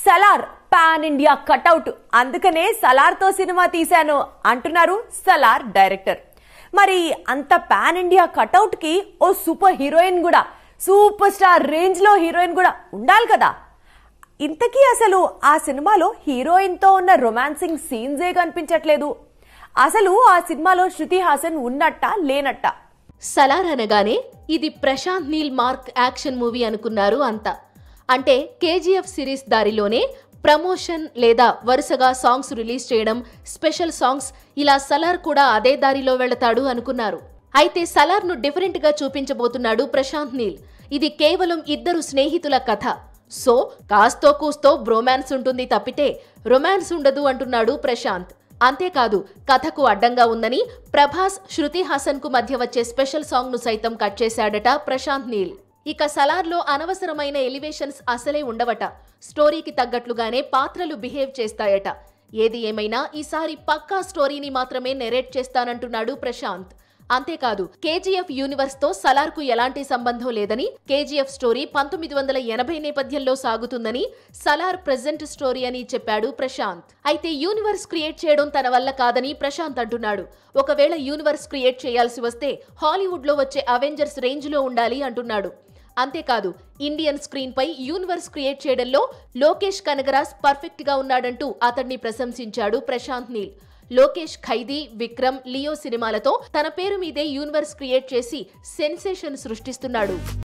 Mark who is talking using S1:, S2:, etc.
S1: Salaar pan India cutout, అందుకనే సలార్ తో cinema తీశాను అంటున్నారు సలార్ డైరెక్టర్. మరి అంత పాన్ ఇండియా కటౌట్ కి ఓ సూపర్ హీరోయిన్ కూడా, సూపర్ స్టార్ రేంజ్ లో హీరోయిన్ కూడా ఉండాలి కదా. ఇంతకీ అసలు ఆ సినిమాలో హీరోయిన్ తో ఉన్న రొమాన్సింగ్ సీన్సే కనిపించట్లేదు. అసలు ఆ సినిమాలో శృతి హాసన్ ఉన్నట్టా లేనట్టా?
S2: సలార్ అనగానే ఇది Prashanth Neel mark action movie అనుకున్నారు అంతా. అంటే కేజీఎఫ్ సిరీస్ దారిలోనే ప్రమోషన్ లేదా వరుసగా సాంగ్స్ రిలీజ్ చేయడం, స్పెషల్ సాంగ్స్, ఇలా సలార్ కూడా అదే దారిలో వెళతాడు అనుకున్నారు. అయితే సలార్ ను డిఫరెంట్ గా చూపించబోతున్నాడు ప్రశాంత్ నీల్. ఇది కేవలం ఇద్దరు స్నేహితుల కథ. సో కాస్తో కూస్తో బ్రోమాన్స్ ఉంటుంది తప్పితే రొమాన్స్ ఉండదు అంటున్నాడు ప్రశాంత్. అంతేకాదు, కథకు అడ్డంగా ఉందని ప్రభాస్, శృతి హాసన్ కు మధ్య వచ్చే స్పెషల్ సాంగ్ ను సైతం కట్ చేశాడట ప్రశాంత్ నీల్. ఇక సలార్ లో అనవసరమైన ఎలివేషన్స్ అసలే ఉండవట. స్టోరీకి తగ్గట్లుగానే పాత్రలు బిహేవ్ చేస్తాయట. ఏది ఏమైనా ఈసారి పక్కా స్టోరీని మాత్రమే నెరేట్ చేస్తానంటున్నాడు ప్రశాంత్. అంతేకాదు, కేజీఎఫ్ యూనివర్స్ తో సలార్ కు ఎలాంటి సంబంధం లేదని, కేజీఎఫ్ స్టోరీ 1980 నేపథ్యంలో సాగుతుందని, సలార్ ప్రెజెంట్ స్టోరీ అని చెప్పాడు ప్రశాంత్. అయితే యూనివర్స్ క్రియేట్ చేయడం తన వల్ల కాదని ప్రశాంత్ అంటున్నాడు. ఒకవేళ యూనివర్స్ క్రియేట్ చేయాల్సి వస్తే హాలీవుడ్ లో వచ్చే అవెంజర్స్ రేంజ్ లో ఉండాలి అంటున్నాడు. అంతేకాదు, ఇండియన్ స్క్రీన్ పై యూనివర్స్ క్రియేట్ చేయడంలో లోకేష్ కనగరాజ్ పర్ఫెక్ట్ గా ఉన్నాడంటూ అతన్ని ప్రశంసించాడు ప్రశాంత్ నీల్. లోకేష్ ఖైదీ, విక్రమ్, లియో సినిమాలతో తన పేరు మీదే యూనివర్స్ క్రియేట్ చేసి సెన్సేషన్ సృష్టిస్తున్నాడు.